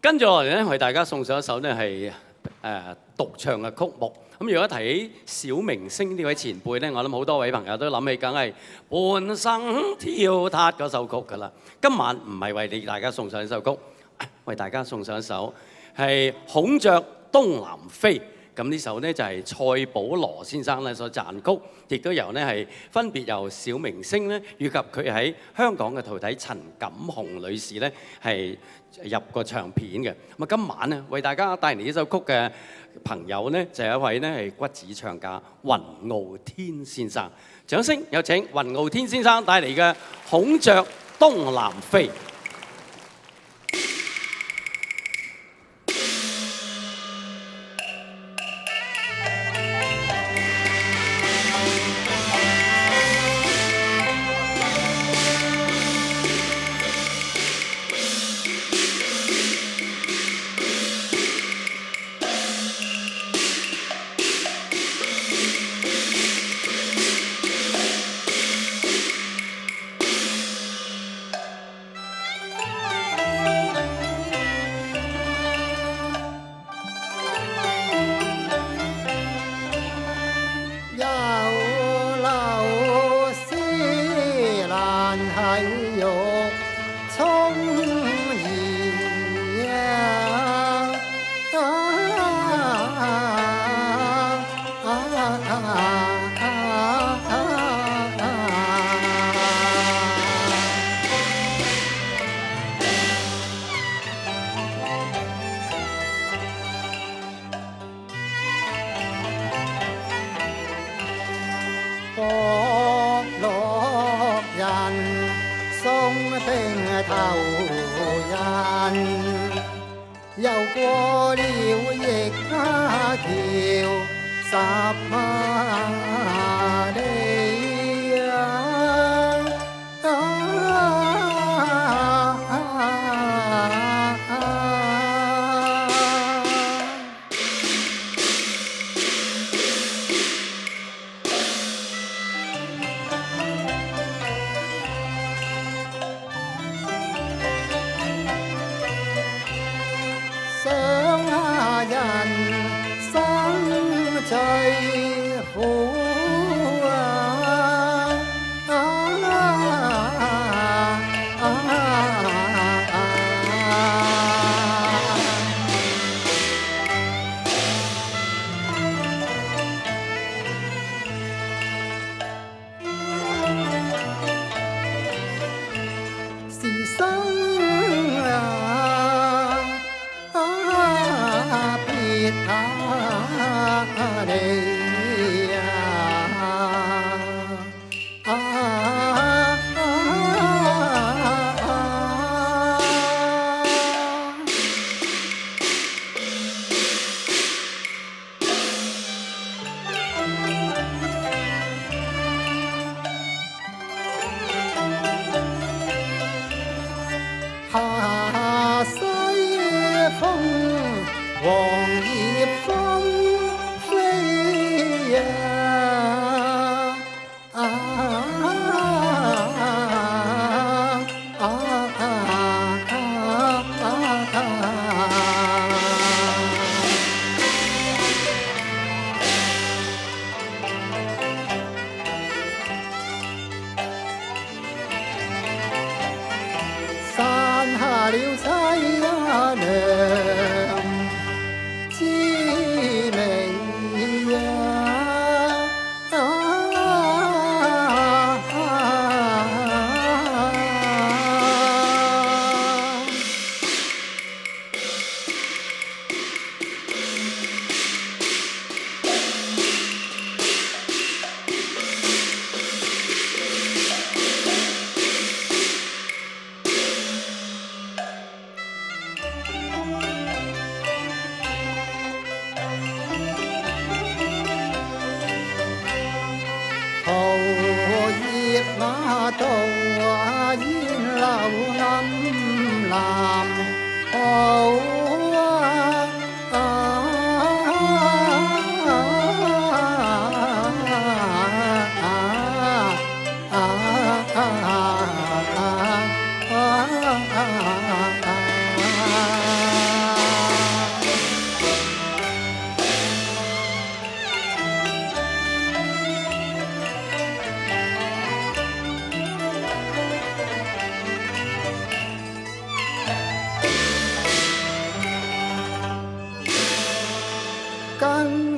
跟住落嚟咧，為大家送上一首咧係獨唱嘅曲目。咁如果提起小明星呢位前輩咧，我諗好多位朋友都諗起梗係半生跳撻嗰首曲㗎啦。今晚唔係為大家送上一首曲，為大家送上一首係《孔雀東南飛》。咁呢首呢，就係蔡保羅先生咧所撰曲，亦都由呢係分別由小明星咧，以及佢喺香港嘅徒弟陳錦鴻女士咧係入過唱片嘅。咁啊，今晚呢，為大家帶嚟呢首曲嘅朋友呢，就係一位呢係骨子唱家雲傲天先生。掌聲有請雲傲天先生帶嚟嘅《孔雀東南飛》。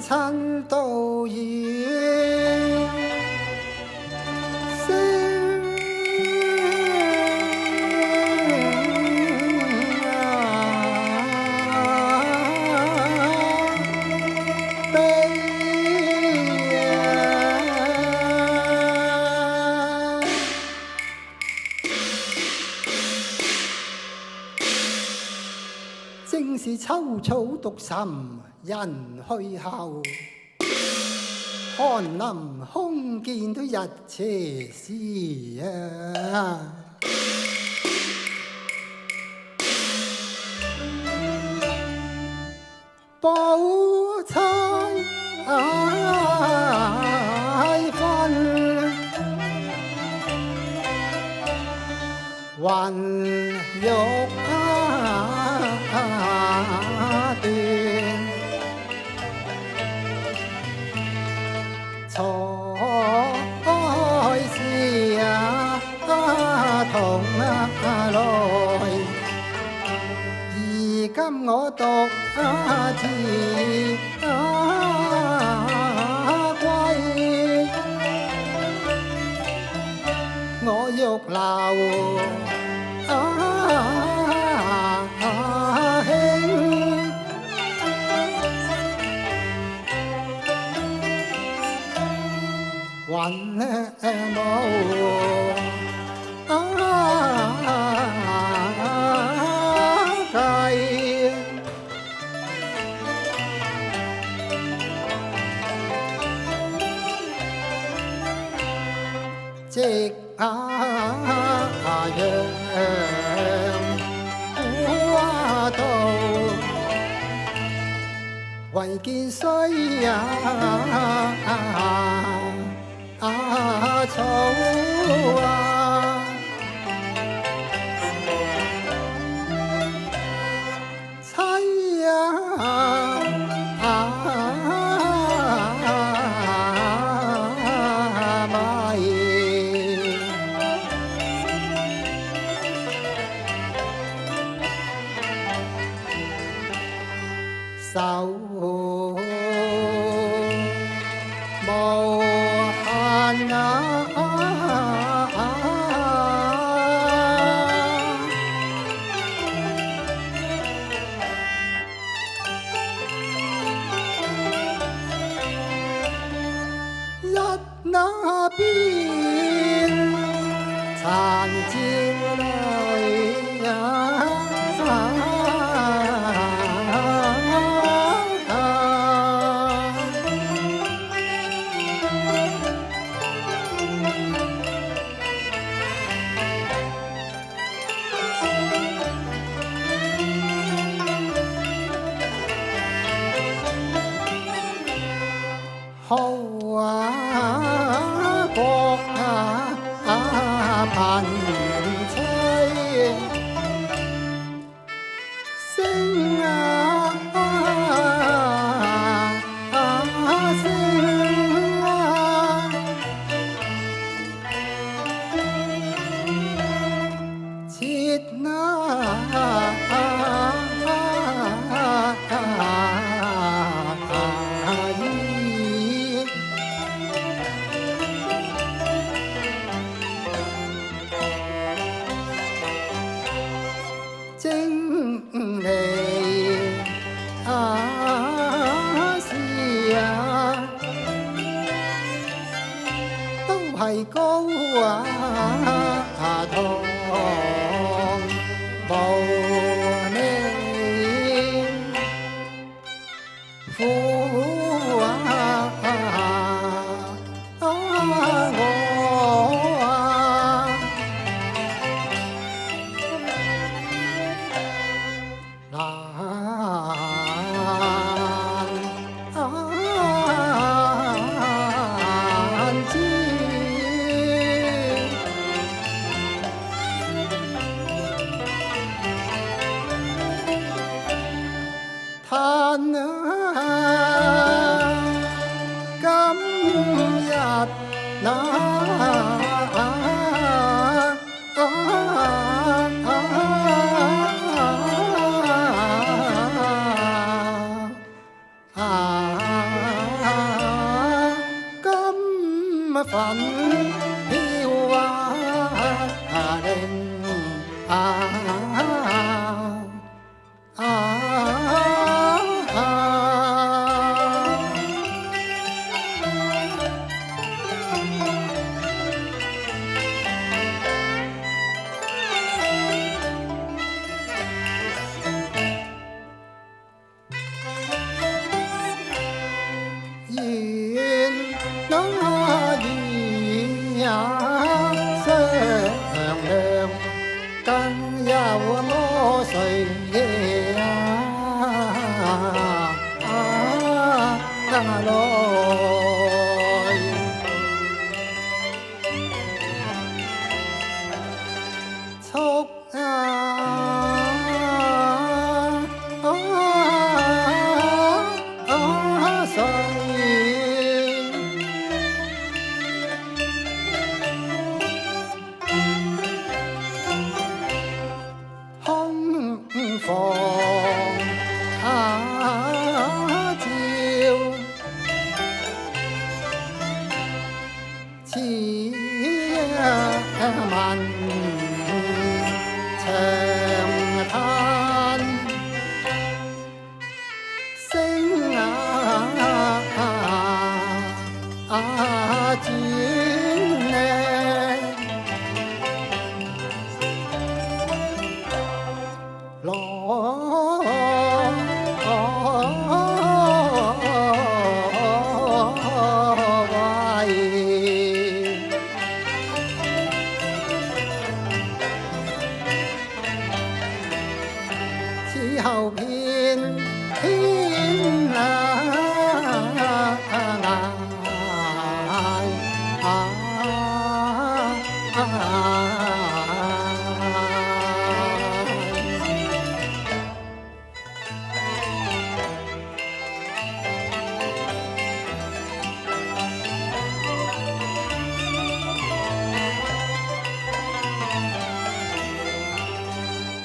山都已正是秋草獨岑人去後，看林空見到日斜時啊！寶釵分雲玉才是同來，而今我獨自歸，我欲留雲霧計，夕陽古道，唯見水草愁無限一那邊殘照淚好國貧妻聲切精離是都係高堂無你苦嘆今日那ฝันพิวาเด่น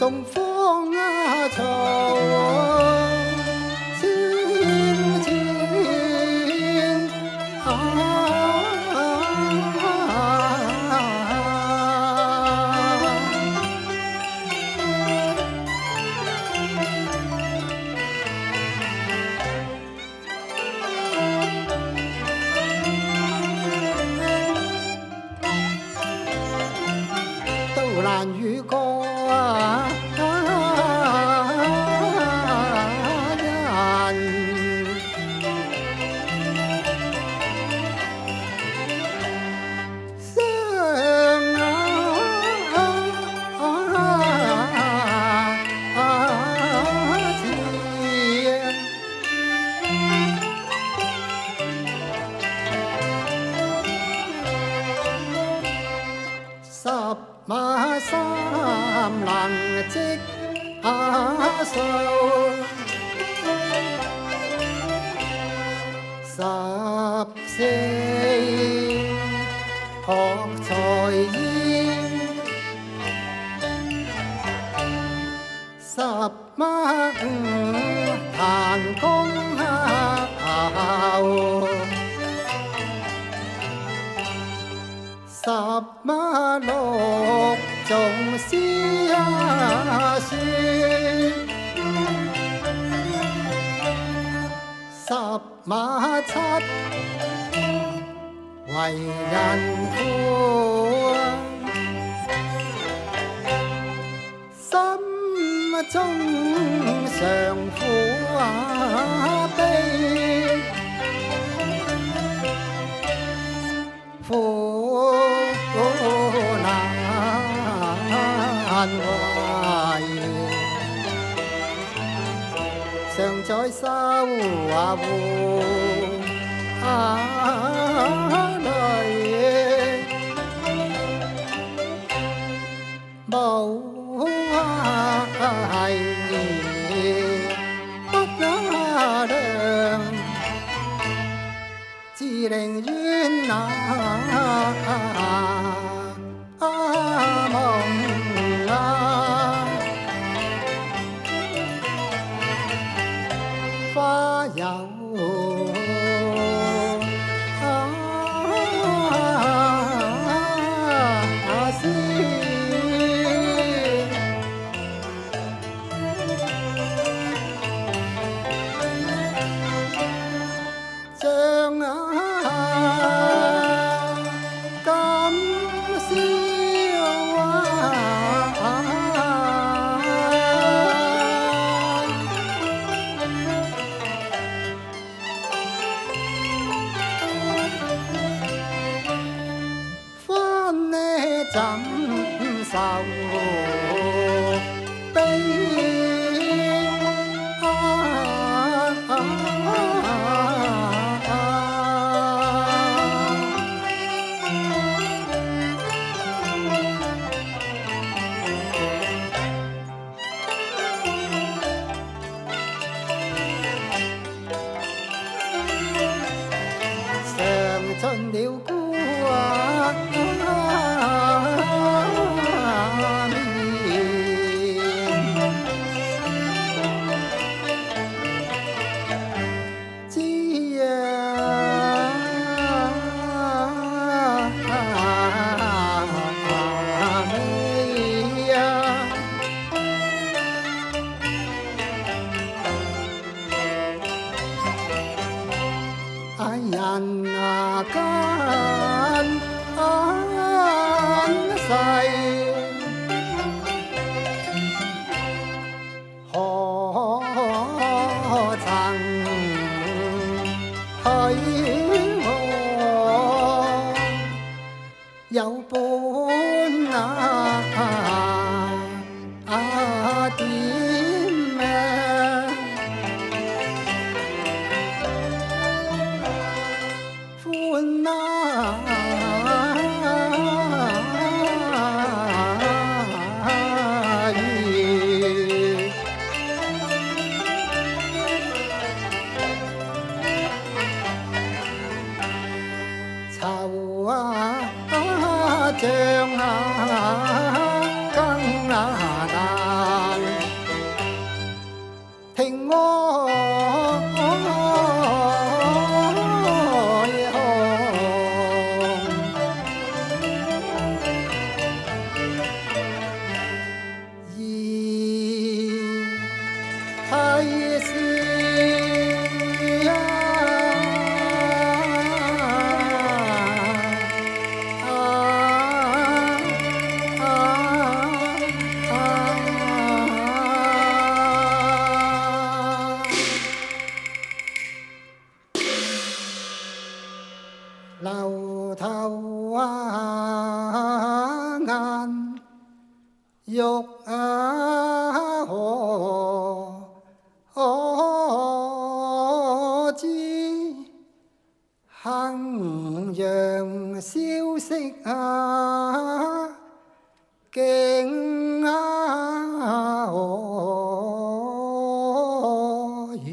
จงฟ้องชาวชินชิน都難與歌มาสามหลังจิกอาเศร้าสับเสยออกชอยยิ้มสับมาทางกงหาวสับมาโลกจงเสียสิสับมาชัดไว้ยันทัวซ้ำจงเสื่อมฝัวไปฝัวนานไว้เสื่องจอยเศร้าอาบูเลยเบาให้ปักหน้าเดิมจีเร่งยืนหน้ามองฟ้ายาว愁悲上盡了孤面，知呀美呀，愛人啊間世，可曾許我有伴點咩？歡意，愁像更難聽愛紅，而提示流頭眼欲可知，衡陽消息竟可遇。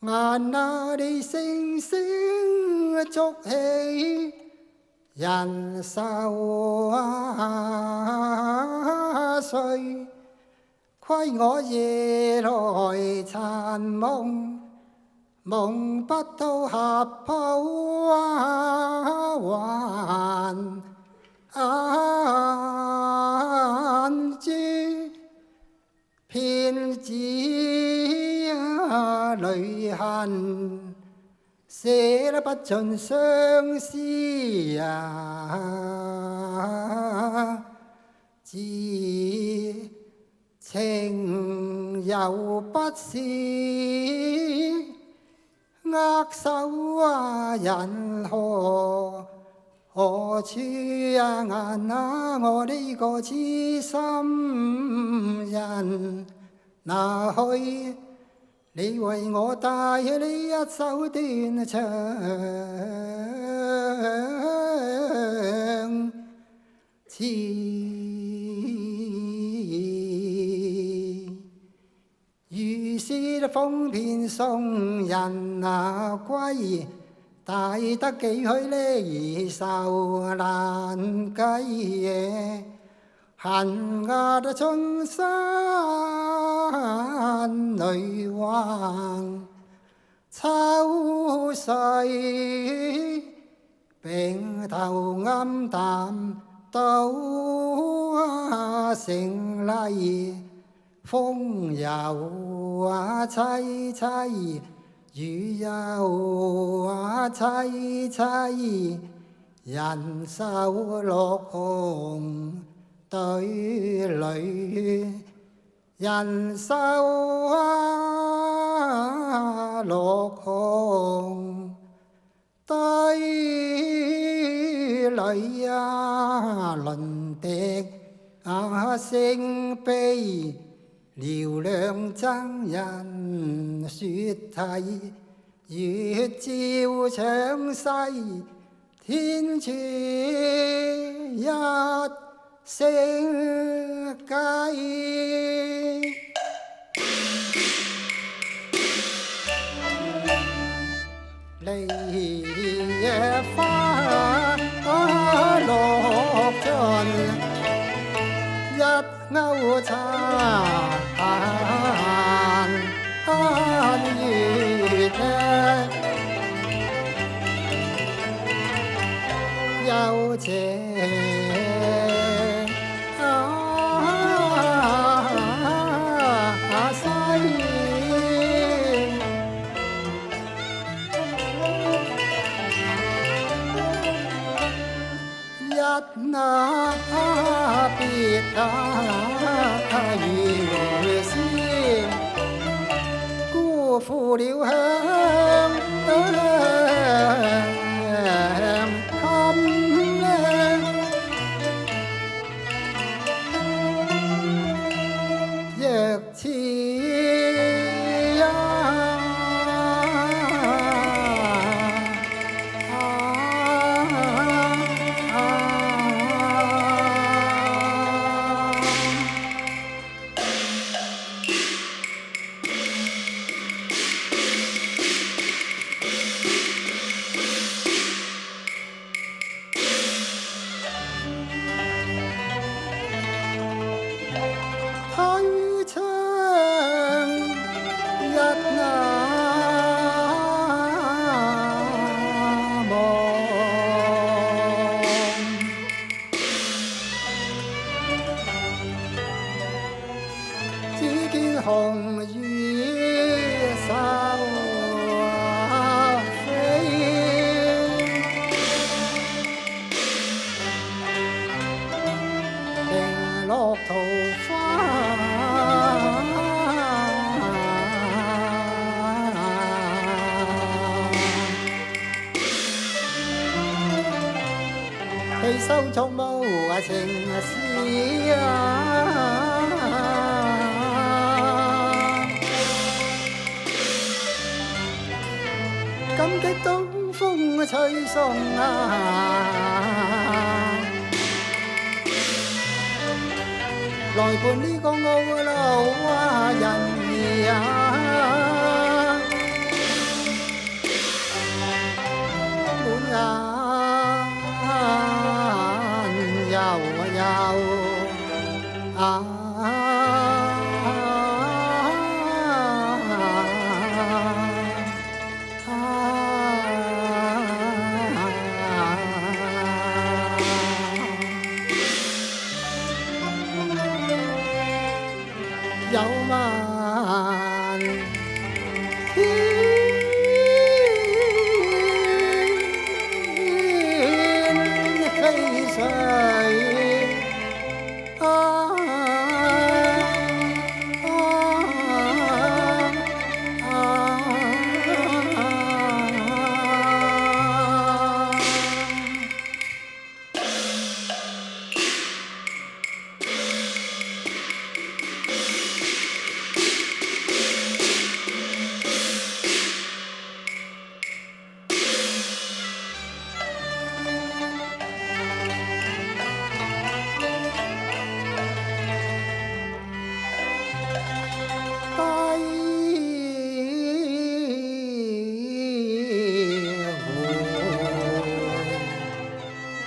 眼那地星星築起人愁緒，虧我夜來殘夢，夢不到合抱還珠，騙子淚痕，寫得不盡相思字情又不是握手人何處眼我呢個痴心人哪去？你為我帶去呢一首斷腸詞，如是風遍送人歸，帶得幾許離愁難計耶。恨壓春山淚橫秋水，並頭暗淡到成麗，風又凄凄，雨又凄凄，人瘦落紅對壘，人瘦落紅對壘。輪的星悲，嘹亮僧人說題，月照詳細，天柱一聲計。梨花落盡，一鈎殘月有情那別如仙，辜負了香襟呢，若似紅雨收飛，零落桃花被收作無情事感激東風吹送來伴呢個懊惱人兒滿眼悠悠有萬天飛水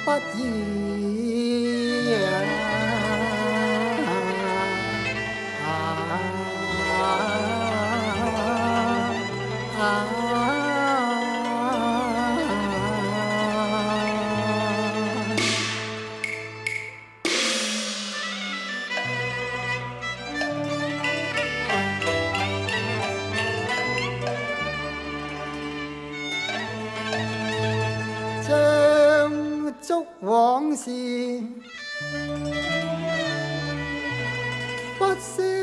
不易將往事不惜